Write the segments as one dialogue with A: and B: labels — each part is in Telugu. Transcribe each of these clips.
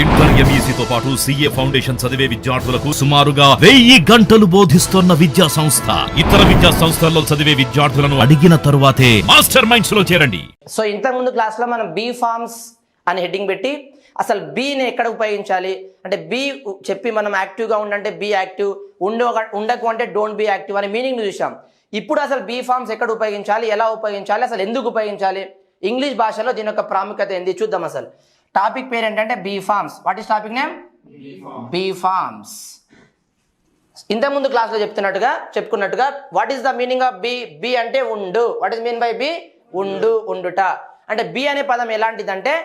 A: ఇంటర్ ఎంఈసీతో పాటు సిఏ ఫౌండేషన్ చదివే విద్యార్థులకు సుమారుగా 1000 గంటలు బోధిస్తున్న విద్యా సంస్థ. ఇతర విద్యా సంస్థల్లో చదివే విద్యార్థులను అడిగిన తరువాతే మాస్టర్ మైండ్స్ లో చేరండి.
B: సో ఇంతకుముందు క్లాస్లో మనం బీ ఫార్మ్స్ అని హెడ్డింగ్ పెట్టి అసలు బీని ఎక్కడ ఉపయోగించాలి అంటే బీ చెప్పి మనం యాక్టివ్గా ఉండంటే బీ యాక్టివ్, ఉండకు అంటే డోంట్ బీ యాక్టివ్ అనే మీనింగ్ చూసాం. ఇప్పుడు అసలు బీ ఫార్మ్స్ ఎక్కడ ఉపయోగించాలి, ఎలా ఉపయోగించాలి, అసలు ఎందుకు ఉపయోగించాలి, ఇంగ్లీష్ భాషలో దీని యొక్క ప్రాముఖ్యత ఏంది చూద్దాం. అసలు టాపిక్ పేరు ఏంటంటే be forms. What is topic name? Be forms. ఇంతకుముందు క్లాస్లో చెప్పుకున్నట్టుగా what is the meaning of be? Be అంటే ఉండు. What is mean by be? ఉండు, ఉండుట. అంటే బీ అనే పదం ఎలాంటిదంటే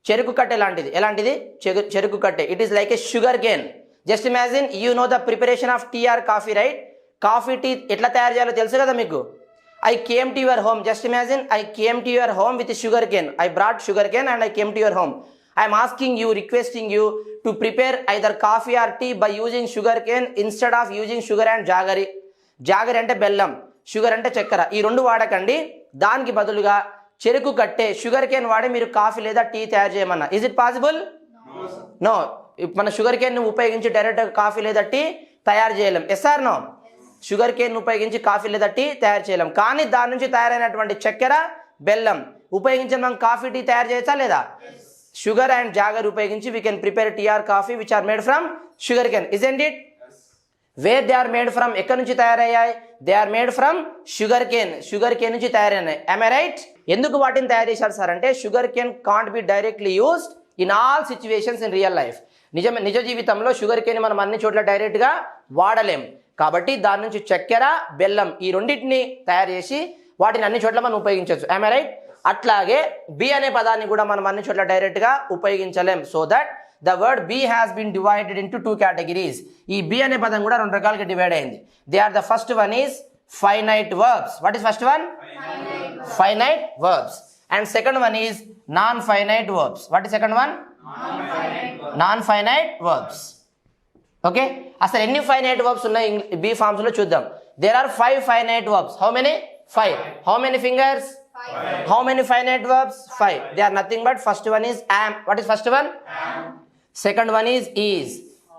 B: చెరుకు కట్టె లాంటిది. ఎలాంటిది? చెరుకు కట్టె. It is like a sugar cane. Just imagine you know the preparation of tea or coffee, right? Coffee tea ఎట్లా తయారు చేయాలో తెలుసు కదా మీకు. I came to your home. Just imagine I came to your home with sugar cane. I brought sugar cane and I came to your home. I'm asking you, requesting you to prepare either coffee or tea by using sugar cane instead of using sugar and jaggery. Jaggery అంటే బెల్లం, షుగర్ అంటే చక్కెర. ఈ రెండు వాడకండి. దానికి బదులుగా చెరుకు కట్టే షుగర్ కేన్ వాడి మీరు కాఫీ లేదా టీ తయారు చేయమన్నా. Is it possible? నో. మన షుగర్ కేన్ ఉపయోగించి డైరెక్ట్గా కాఫీ లేదా టీ తయారు చేయలేం. Yes or no? Sugar cane ఉపయోగించి కాఫీ లేదా టీ తయారు చేయలేం. కానీ దాని నుంచి తయారైనటువంటి చక్కెర, బెల్లం ఉపయోగించి మనం కాఫీ టీ తయారు చేయొచ్చా లేదా? షుగర్ అండ్ జాగర్ ఉపయోగించి we can prepare tea or coffee which are made from sugarcane. Isn't it? Where they are made from? ఎక్కడి నుంచి తయారయ్యాయి? They are made from sugarcane. Sugarcane నుంచి తయారైనాయి. am I right? ఎందుకు వాటిని తయారు చేశారు సార్ అంటే sugar cane can't be directly used in all situations in real life. నిజ జీవితంలో షుగర్ కేన్ మనం అన్ని చోట్ల డైరెక్ట్గా వాడలేం. కాబట్టి దాని నుంచి చక్కెర, బెల్లం ఈ రెండింటిని తయారు చేసి వాటిని అన్ని చోట్ల మనం ఉపయోగించవచ్చు. am I right? అట్లాగే బి అనే పదాన్ని కూడా మనం అన్ని చోట్ల డైరెక్ట్గా ఉపయోగించలేం. So that the word be has been divided into 2 categories. ఈ బి అనే పదం కూడా 2 రకాలుగా డివైడ్ అయింది. They are the first one is finite verbs. What is first one? Finite verbs. And second one is non-finite verbs. What is second one? Non-finite verbs. Okay? అసలు ఎన్ని ఫైనైట్ వర్బ్స్ ఉన్నాయి బీ ఫార్మ్స్ లో చూద్దాం. There are 5 finite verbs. How many? 5. How many fingers? 5. How many finite verbs? 5. They are nothing but first one is am. What is first one? Am. Second one is.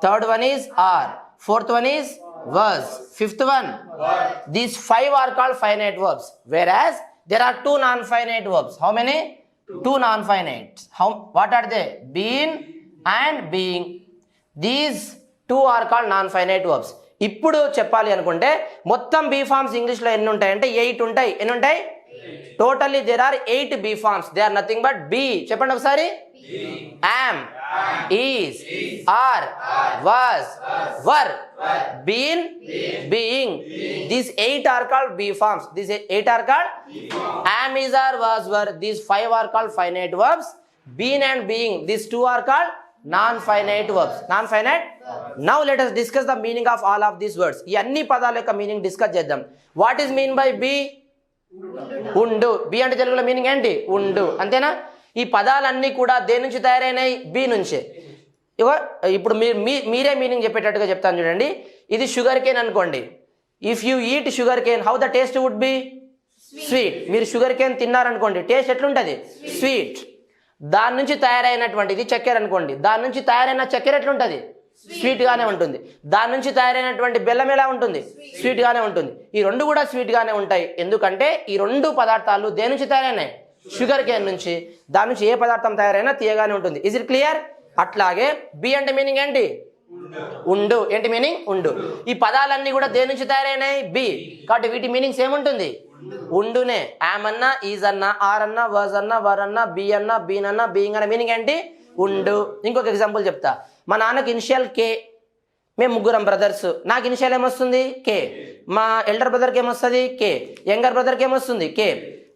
B: Third one is are. Fourth one is was. Fifth one was. These 5 are called finite verbs. Whereas there are 2 non-finite verbs. How many? 2 non-finite. What are they? Been and being. These 2 are called non-finite verbs. ఇప్పుడు చెప్పాలి అనుకుంటే మొత్తం బీ ఫార్మ్స్ ఇంగ్లీష్లో ఎన్ని ఉంటాయంటే 8 ఉంటాయి. ఎన్ని ఉంటాయి? Totally there are 8 be forms. They are nothing but be. చెప్పండి ఒకసారి. am, is, are, was, were, been, being. These 8 are called B forms. These 8 are called am, is, are, was, were. These 5 are called finite verbs. Been and being. These 2 are called non-finite verbs. Non-finite. Now let us discuss the meaning of all of these words. ఈ అన్ని పదాల యొక్క మీనింగ్ డిస్కస్ చేద్దాం. What is mean by be? ఉండు. బి అంటే తెలుగులో మీనింగ్ ఏంటి? ఉండు. అంతేనా? ఈ పదాలన్నీ కూడా దేని నుంచి తయారైనాయి? బి నుంచే. ఇప్పుడు మీరే మీనింగ్ చెప్పేటట్టుగా చెప్తాను చూడండి. ఇది షుగర్ కేన్ అనుకోండి. If you eat sugar cane how the taste would be? Sweet. మీరు షుగర్ కేన్ తిన్నారనుకోండి టేస్ట్ ఎట్లుంటుంది? స్వీట్. దాని నుంచి తయారైనటువంటిది చక్కెర అనుకోండి. దాని నుంచి తయారైన చక్కెర ఎట్లుంటుంది? స్వీట్ గానే ఉంటుంది. దాని నుంచి తయారైనటువంటి బెల్లం ఎలా ఉంటుంది? స్వీట్ గానే ఉంటుంది. ఈ రెండు కూడా స్వీట్ గానే ఉంటాయి. ఎందుకంటే ఈ రెండు పదార్థాలు దేని నుంచి తయారైనాయి? షుగర్ కేన్ నుంచి. దాని నుంచి ఏ పదార్థం తయారైనా తీయగానే ఉంటుంది. Is it clear? అట్లాగే బి అంటే మీనింగ్ ఏంటి? ఉండు. ఏంటి మీనింగ్? ఉండు. ఈ పదాలన్నీ కూడా దేని నుంచి తయారైనాయి? బి. కాబట్టి వీటి మీనింగ్స్ ఏముంటుంది? ఉండునే. యామ్ అన్నా, ఈజ్ అన్నా, ఆర్ అన్నా, వాజ్ అన్నా, వర్ అన్నా, బి అన్నా, బీన్ అన్నా, బీయింగ్ అన్న మీనింగ్ ఏంటి? ఉండు. ఇంకొక ఎగ్జాంపుల్ చెప్తా. మా నాన్నకి ఇనిషియల్ కే. మేము ముగ్గురం బ్రదర్స్. నాకు ఇనిషియల్ ఏమొస్తుంది? కే. మా ఎల్డర్ బ్రదర్కి ఏమొస్తుంది? కే. యంగర్ బ్రదర్కి ఏమొస్తుంది? కే.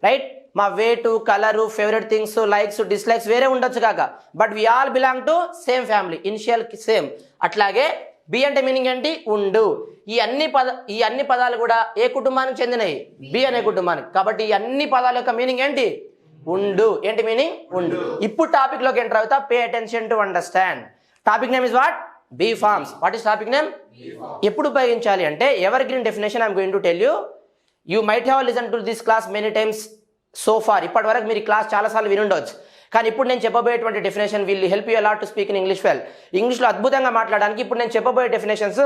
B: రైట్? మా weight, colour, favourite things, likes, dislikes వేరే ఉండొచ్చు కాక but we all belong to same family. Initial same. అట్లాగే బి అంటే మీనింగ్ ఏంటి? ఉండు. ఈ అన్ని పదాలు కూడా ఏ కుటుంబానికి చెందినవి? బి అనే కుటుంబానికి. కాబట్టి ఈ అన్ని పదాల యొక్క మీనింగ్ ఏంటి? ఉండు. ఏంటి మీనింగ్? ఉండు. ఇప్పుడు టాపిక్ లోకి ఎంటర్ అవుతా. Pay attention to understand. Topic name is what? Be forms. What is topic name? ఎప్పుడు ఉపయోగించాలి అంటే evergreen definition I'm going to tell you. You might have listen to this class many times so far. ఇప్పటి వరకు మీరు ఈ క్లాస్ చాలాసార్లు వినుండవచ్చు. కానీ ఇప్పుడు నేను చెప్పబోయేటువంటి definition will help you a lot to speak in English well. ఇంగ్లీష్లో అద్భుతంగా మాట్లాడడానికి ఇప్పుడు నేను చెప్పబోయే డెఫినేషన్స్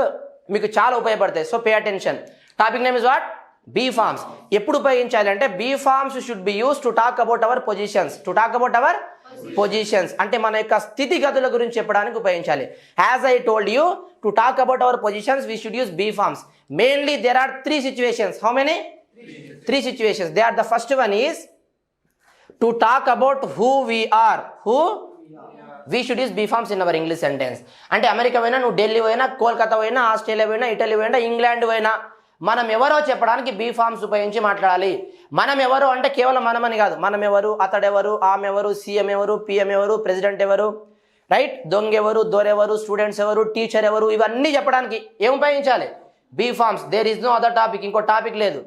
B: మీకు చాలా ఉపయోగపడతాయి. So pay attention. Topic name is what? Be forms. ఎప్పుడు ఉపయోగించాలి అంటే be forms should be use to talk about our positions. To talk about our positions అంటే మన యొక్క స్థితిగతుల గురించి చెప్పడానికి ఉపయోగించాలి. As I told you, to talk about our positions we should use be forms. Mainly there are 3 situations. How many? 3 situations. They are, the first one is to talk about who we are. Who we should use B forms in our English sentence. అంటే అమెరికా పోయినా, నువ్వు ఢిల్లీ పోయినా, కోల్కతా పోయినా, ఆస్ట్రేలియా పోయినా, ఇటలీ పోయినా, ఇంగ్లాండ్ పోయినా, మనం ఎవరో చెప్పడానికి బీ ఫార్మ్స్ ఉపయోగించి మాట్లాడాలి. మనం ఎవరు అంటే కేవలం మనమని కాదు, మనం ఎవరు, అతడెవరు, ఆమె ఎవరు, సీఎం ఎవరు, పిఎం ఎవరు, ప్రెసిడెంట్ ఎవరు, రైట్, దొంగ ఎవరు, దొరెవరు, స్టూడెంట్స్ ఎవరు, టీచర్ ఎవరు, ఇవన్నీ చెప్పడానికి ఏం ఉపయోగించాలి? Be forms. There is no other topic. ఇంకో టాపిక్ లేదు.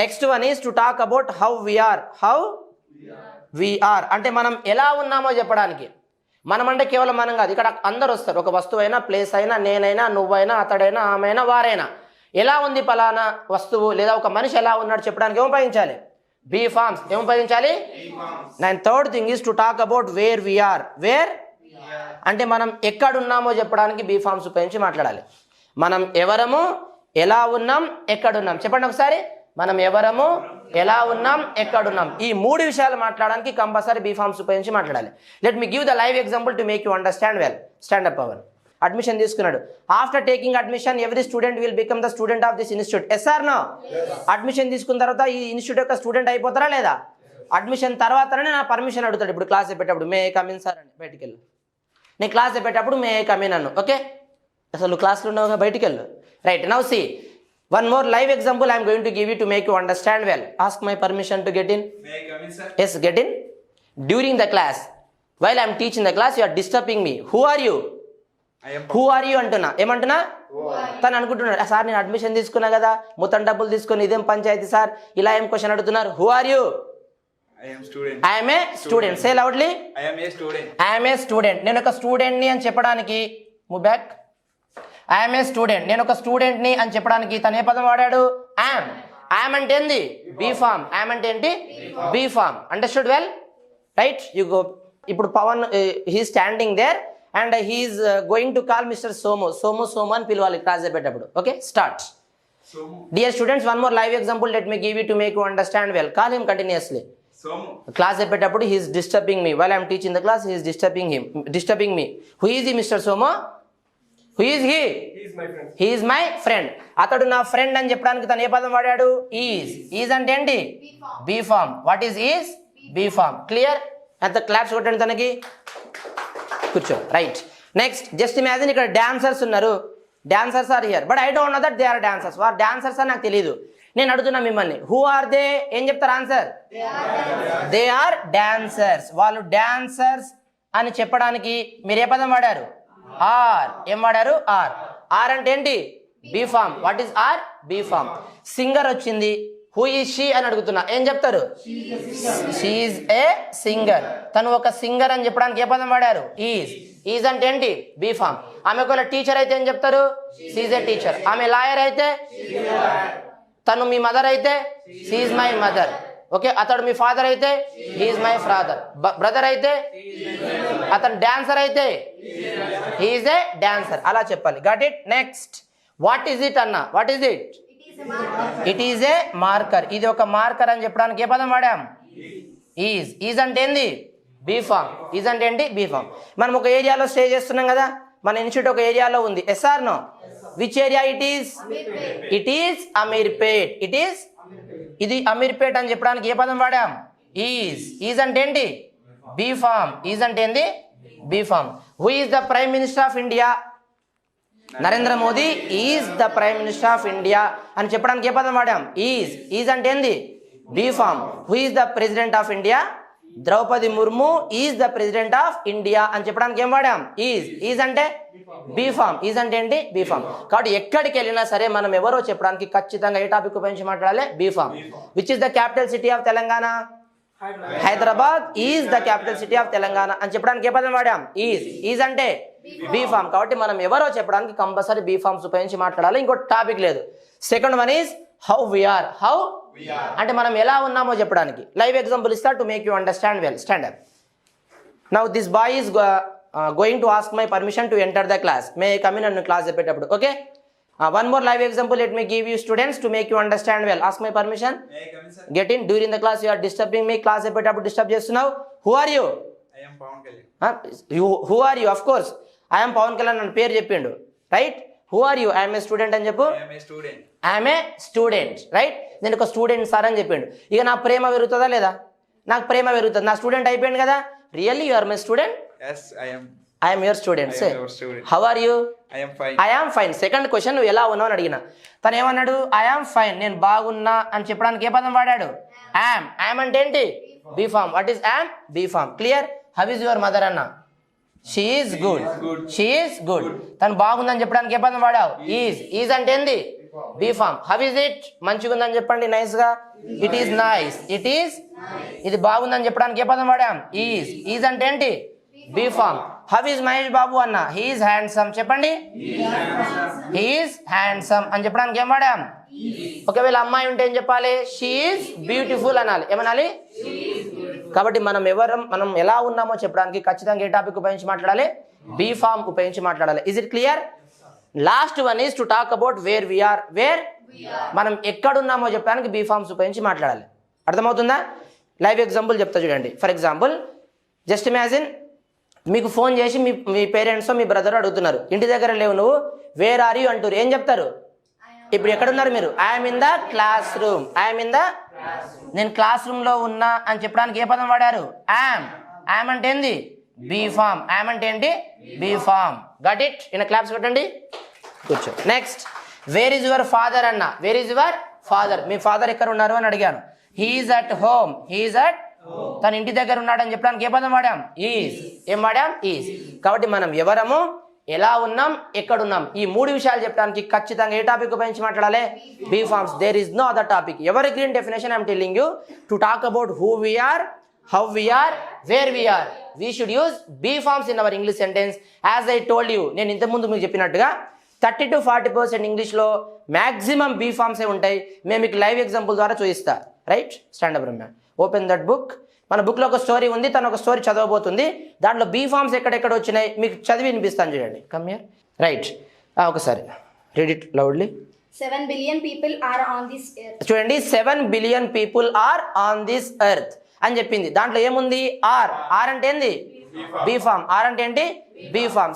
B: Next one is to talk about how we are. How we are అంటే మనం ఎలా ఉన్నామో చెప్పడానికి. మనం అంటే కేవలం మనం కాదు, ఇక్కడ అందరు వస్తారు. ఒక వస్తువు అయినా, ప్లేస్ అయినా, నేనైనా, నువ్వైనా, అతడైనా, ఆమె అయినా, వారైనా, ఎలా ఉంది పలానా వస్తువు లేదా ఒక మనిషి ఎలా ఉన్నాడు చెప్పడానికి ఏం ఉపయోగించాలి? Be forms. ఏం ఉపయోగించాలి? And third thing is to talk about where we are. Where అంటే మనం ఎక్కడున్నామో చెప్పడానికి బీ ఫార్మ్స్ ఉపయోగించి మాట్లాడాలి. మనం ఎవరము, ఎలా ఉన్నాం, ఎక్కడున్నాం. చెప్పండి ఒకసారి. మనం ఎవరము, ఎలా ఉన్నాం, ఎక్కడున్నాం. ఈ 3 విషయాలు మాట్లాడడానికి కంపల్సరీ బీ ఫార్మ్స్ ఉపయోగించి మాట్లాడాలి. Let me give the live example to make you understand well. Stand up Pavan. Admission తీసుకున్నాడు. After taking admission every student will become the student of this institute. Yes or no? Admission తీసుకున్న తర్వాత ఈ ఇన్స్టిట్యూట్ యొక్క స్టూడెంట్ అయిపోతారా లేదా? అడ్మిషన్ తర్వాతనే నా పర్మిషన్ అడుగుతాడు. ఇప్పుడు క్లాస్ చెప్పేటప్పుడు మే కమిన్ సార్ అని బయటికి వెళ్ళు. నేను క్లాస్ చెప్పేటప్పుడు మే కమిన్ అన్ను. ఓకే, అసలు క్లాస్లో ఉన్నావుగా, బయటికి వెళ్ళు. Right. Now see one more live example I am going to give you to make you understand well. Ask my permission to get in.
C: May I come in, sir?
B: Yes, get in. During the class, while I am teaching the class, you are disturbing me. Who are you?
C: I am.
B: Who are you అంటున్నా. ఏమంటున్నా? తను అనుకుంటున్నాడు, సార్ నేను అడ్మిషన్ తీసుకున్నా కదా, మొత్తం డబ్బులు తీసుకొని ఇదేం పంచాయతీ సార్, ఇలా ఏం క్వశ్చన్ అడుగుతున్నారు. Who are you?
C: I am student.
B: I am a student. Say loudly.
C: I am a student.
B: I am a student. నేను ఒక స్టూడెంట్ ని అని చెప్పడానికి move back. I'm a student. నేను ఒక స్టూడెంట్ని అని చెప్పడానికి తను ఏ పదం వాడాడు? యామ్. యామ్ అంటే ఏంది? Be form. యామ్ అంటే ఏంటి? Be form. Understood well? Right. You go. ఇప్పుడు Pawan he standing there and he is going to call mister Somu. Somu Somu అని పిలవాలి క్లాస్ చెప్పేటప్పుడు. Okay, start.
C: Somu.
B: Dear students, one more live example let me give you to make you understand well. Call him continuously.
C: Somu.
B: Class చెప్పేటప్పుడు he is disturbing me. While I'm teaching the class he is disturbing me. Who is ఈ mister Somu? Who is he?
C: He is my friend.
B: He is my friend. అతడు నా ఫ్రెండ్ అని చెప్పడానికి తను ఏ పదం వాడాడు? ఈజ్. ఈజ్ అంటే ఏంటి? Be form. What is is? Be form. Clear? అంత క్లాప్స్ కొట్టండి తనకి. కూర్చో. రైట్. నెక్స్ట్ జస్ట్ ఇమాజిన్ ఇక్కడ డాన్సర్స్ ఉన్నారు. Dancers are here but I don't know that they are dancers. వారు డాన్సర్స్ అని నాకు తెలియదు. నేను అడుగుతున్నా మిమ్మల్ని, హూ ఆర్ దే? ఏం చెప్తారు ఆన్సర్? They are dancers. వాళ్ళు డాన్సర్స్ అని చెప్పడానికి మీరు ఏ పదం వాడారు? ఆర్. ఏం వాడారు? ఆర్. ఆర్ అంటే ఏంటి? Be form. What is are? Be form. Singer వచ్చింది. హూ ఈజ్ షీ అని అడుగుతున్నా, ఏం చెప్తారు? She is a singer. తను ఒక సింగర్ అని చెప్పడానికి ఏ పదం వాడారు? ఈజ్. ఈజ్ అంటే ఏంటి? Be form. ఆమె ఒకవేళ టీచర్ అయితే ఏం చెప్తారు? She is a teacher. ఆమె లాయర్ అయితే, తను మీ మదర్ అయితే, she is my mother. Okay, అతడు మీ ఫాదర్ అయితే, he is my father. Brother అయితే, అతను డాన్సర్ అయితే, హీ ఈజ్ ఏ డాన్సర్. అలా చెప్పాలి. Got it? Next, what is it అన్న? What is it? It is a marker. ఇది ఒక మార్కర్ అని చెప్పడానికి ఏ పదం వాడాం? ఈజ్. ఈజ్ అంటే ఏంది? Be form. ఈజ్ అంటే ఏంటి? Be form. మనం ఒక ఏరియాలో స్టే చేస్తున్నాం కదా, మన ఇన్స్టిట్యూట్ ఒక ఏరియాలో ఉంది. Yes or no? Which area it is? It is Ameerpet. It is, ఇది అమీర్పేట్ అని చెప్పడానికి ఏ పదం వాడాం? ఈజ్. ఈజ్ అంటే ఏంటి? Be form. ఈజ్ అంటే ఏంది? Be form. Who is the prime minister of India? Narendra Modi is the prime minister of India అని చెప్పడానికి ఏ పదం వాడాం? ఈజ్. ఈజ్ అంటే ఏంది? Be form. Who is the president of India? Draupadi Murmu is the president of India అని చెప్పడానికి ఏం వాడాం? ఈజ్. ఈజ్ అంటే బీ ఫార్మ్. ఈజ్ అంటే ఏంటి? Be form. కాబట్టి ఎక్కడికి వెళ్ళినా సరే మనం ఎవరో చెప్పడానికి ఖచ్చితంగా ఏ టాపిక్ ఉపయోగించి మాట్లాడాలి? Be form. Which is the capital city of Telangana? Hyderabad is the capital city of Telangana అని చెప్పడానికి ఏ పదం వాడాం? ఈజ్. ఈజ్ అంటే బీ ఫార్మ్. కాబట్టి మనం ఎవరో చెప్పడానికి కంపల్సరీ బీ ఫార్మ్స్ ఉపయోగించి మాట్లాడాలి. ఇంకో టాపిక్ లేదు. Second one is how we are. How అంటే మనం ఎలా ఉన్నామో చెప్పడానికి. లైవ్ ఎగ్జాంపుల్ ఇస్తా to make you understand well. Stand up. Now this boy is going to ask my permission to enter the class. May I come in and class చెప్పేటప్పుడు okay. One more live example let me give you students to make you understand well. Ask my permission.
C: May I come in, sir?
B: Get in. During the class you are disturbing me. Class చెప్పేటప్పుడు డిస్టర్బ్ చేస్తున్నావు. Who are you?
C: I am Pawan Kalyan.
B: Who are you? Of course I am Pavan Kalyan అని పేరు చెప్పిండు right. Who are you? I am a student అని చెప్పు.
C: I am a student.
B: I am a student right. నేను ఒక స్టూడెంట్ సార్ అని చెప్పిండు. ఇక నా ప్రేమ పెరుగుతుందా లేదా? నాకు ప్రేమ పెరుగుతుంది. నా స్టూడెంట్ అయిపోయింది కదా. Really you are my student.
C: Yes, I am.
B: I am your student.
C: I
B: Say,
C: am your student.
B: how are you?
C: I am fine.
B: I am fine. Second question నువ్వు ఎలా ఉన్నావు అని అడిగిన. తను ఏమన్నాడు? I am fine. నేను బాగున్నా అని చెప్పడానికి ఏ పదం వాడాడు? am. am అంటే ఏంటి? Be form. What is am? Be form. Clear? How is your mother అన్న? She is good. She is good. తను బాగుందని చెప్పడానికి ఏ పదం వాడావు? ఈజ్. ఈజ్ అంటే ఏంది? Be form. How is it? మంచిగా ఉందని చెప్పండి నైస్ గా. It is nice. It is. ఇది బాగుందని చెప్పడానికి ఏ పదం వాడాం? ఈజ్. ఈజ్ అంటే ఏంటి? Be form. How is Mahesh Babu అన్న? He is handsome. చెప్పండి. హీ ఈజ్ హ్యాండ్సమ్ అని చెప్పడానికి ఏం వాడాం? ఒకవేళ అమ్మాయి ఉంటే ఏం చెప్పాలి? షీ ఈజ్ బ్యూటిఫుల్ అనాలి. ఏమనాలి? కాబట్టి మనం ఎలా ఉన్నామో చెప్పడానికి ఖచ్చితంగా ఏ టాపిక్ ఉపయోగించి మాట్లాడాలి? బీ ఫామ్ ఉపయోగించి మాట్లాడాలి. Is it clear? Last one is to talk about where we are. Where మనం ఎక్కడున్నామో చెప్పడానికి బీ ఫామ్స్ ఉపయోగించి మాట్లాడాలి. అర్థమవుతుందా? లైవ్ ఎగ్జాంపుల్ చెప్తా చూడండి. ఫర్ ఎగ్జాంపుల్ జస్ట్ ఇమాజిన్ మీకు ఫోన్ చేసి మీ పేరెంట్స్ మీ బ్రదర్ అడుగుతున్నారు, ఇంటి దగ్గర లేవు నువ్వు, వేర్ ఆర్ యూ అంటారు. ఏం చెప్తారు? ఇప్పుడు ఎక్కడున్నారు మీరు? I'm in the class room. I'm in the, నేను క్లాస్ రూమ్లో ఉన్నా అని చెప్పడానికి ఏ పదం వాడారు? యామ్. యామ్ అంటే ఏంది? Be form. యామ్ అంటే ఏంటి? Be form. Got it? ఇన్ క్లాప్స్ కొట్టండి. కూర్చో. Next, where is your father అన్న. Where is your father? మీ ఫాదర్ ఎక్కడ ఉన్నారు అని అడిగాను. He is at home. He is at, తన ఇంటి దగ్గర ఉన్నాడని చెప్పడానికి ఏ పదం వాడాం? ఈజ్. ఏం వాడాం? ఈజ్. కాబట్టి మనం ఎవరము, ఎలా ఉన్నాం, ఎక్కడున్నాం, ఈ మూడు విషయాలు చెప్పడానికి ఖచ్చితంగా ఏ టాపిక్ ఉపయోగించి మాట్లాడాలి? Be forms. There is no other topic. Evergreen definition I'm telling you to talk about who we are, how we are, where we are. We should use be forms in our English sentence. As I told you, నేను ఇంతకుముందు మీకు చెప్పినట్టుగా 30 to 40% ఇంగ్లీష్లో మ్యాక్సిమం బీ ఫార్మ్సే ఉంటాయి. మేము మీకు లైవ్ ఎగ్జాంపుల్ ద్వారా చూపిస్తా. Right? Stand up Ramya. Open that book. మన బుక్లో ఒక స్టోరీ ఉంది, తను ఒక స్టోరీ చదవబోతుంది. దాంట్లో బీ ఫార్మ్స్ ఎక్కడెక్కడ వచ్చినాయి మీకు చదివి వినిపిస్తాను చూడండి. Come here. రైట్, ఒకసారి read it loudly.
D: 7 billion people are on this earth.
B: చూడండి, 7 billion people are on this earth అని చెప్పింది. దాంట్లో ఏముంది? ఆర్. ఆర్ అంటే ఏంది? Be form. ఆర్ అంటే ఏంటి? Be form.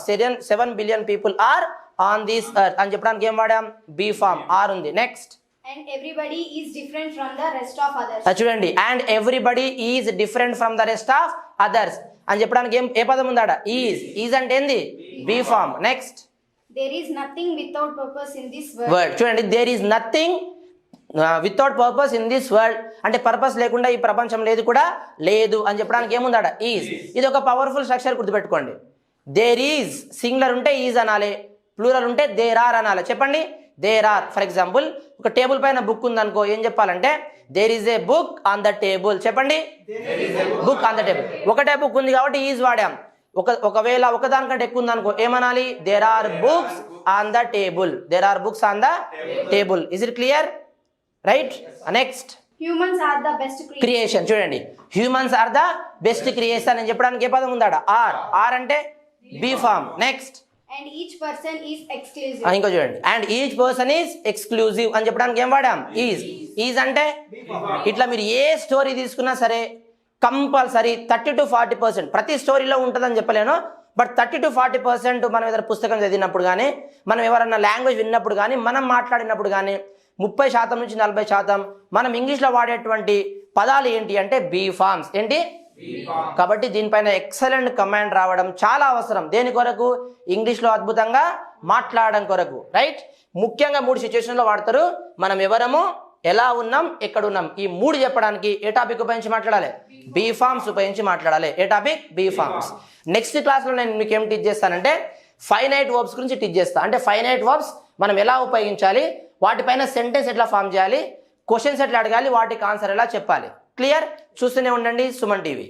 B: 7 billion people are on this earth అని చెప్పడానికి ఏం వాడాం? Be form. ఆర్ ఉంది. Next,
D: And everybody is different from the rest of others.
B: చూడండి, and everybody is different from the rest of others అని చెప్పడానికి ఏ పదం ఉందాడ? ఈజ్. ఈజ్ అంటే ఏంది? Be form. Next,
D: There is nothing without purpose in this world.
B: Word. చూడండి, there is nothing without purpose in this world అంటే పర్పస్ లేకుండా ఈ ప్రపంచం లేదు కూడా లేదు అని చెప్పడానికి ఏముందాడ? ఈజ్. ఇది ఒక పవర్ఫుల్ స్ట్రక్చర్, గుర్తుపెట్టుకోండి. దేర్ ఈజ్ సింగులర్ ఉంటే ఈజ్ అనాలి, ప్లూరల్ ఉంటే దేర్ ఆర్ అనాలి. చెప్పండి, దేర్ ఆర్. ఫర్ ఎగ్జాంపుల్, ఒక టేబుల్ పైన బుక్ ఉందనుకో, ఏం చెప్పాలంటే there is a book on the table. చెప్పండి, బుక్ ఆన్ ద టేబుల్. ఒకటే బుక్ ఉంది కాబట్టి ఈజ్ వాడాం. ఒకవేళ ఒకదానికంటే ఎక్కువ ఉందనుకో ఏమనాలి? There are books on the table. There are books on the table. Is it clear? Right. Next,
D: Humans are the best creatures.
B: Creation. చూడండి, humans are the best creation అని చెప్పడానికి ఏ పదం ఉందాడ? ఆర్. ఆర్ అంటే be form. Next,
D: And each person is exclusive.
B: ఇంకో చూడండి, and each person is exclusive అని చెప్పడానికి ఏం వాడాం? ఈజ్. ఈజ్ అంటే ఇట్లా మీరు ఏ స్టోరీ తీసుకున్నా సరే కంపల్సరీ 30 to 40%, ప్రతి స్టోరీలో ఉంటుందని చెప్పలేను, బట్ 30 to 40% మనం ఏదైనా పుస్తకం చదివినప్పుడు కానీ, మనం ఎవరన్నా లాంగ్వేజ్ విన్నప్పుడు కానీ, మనం మాట్లాడినప్పుడు కానీ 30% నుంచి 40% మనం ఇంగ్లీష్లో వాడేటువంటి పదాలు ఏంటి అంటే బీ ఫార్మ్స్. ఏంటి? కాబట్టి దీనిపైన ఎక్సలెంట్ కమాండ్ రావడం చాలా అవసరం. దేని కొరకు? ఇంగ్లీష్లో అద్భుతంగా మాట్లాడడం కొరకు. రైట్? ముఖ్యంగా 3 సిచ్యువేషన్లో వాడతారు. మనం ఎవరము, ఎలా ఉన్నాం, ఎక్కడున్నాం, ఈ 3 చెప్పడానికి ఏ టాపిక్ ఉపయోగించి మాట్లాడాలి? బీ ఫార్మ్స్ ఉపయోగించి మాట్లాడాలి. ఏ టాపిక్? Be forms. నెక్స్ట్ క్లాస్లో నేను మీకు ఏం టీచ్ చేస్తానంటే ఫైనైట్ వర్బ్స్ గురించి టీచ్ చేస్తాను. అంటే ఫైనైట్ వర్బ్స్ మనం ఎలా ఉపయోగించాలి, వాటిపైన సెంటెన్స్ ఎట్లా ఫామ్ చేయాలి, క్వశ్చన్స్ ఎట్లా అడగాలి, వాటికి ఆన్సర్ ఎలా చెప్పాలి. క్లియర్? చూస్తూనే ఉండండి సుమన్ టీవీ.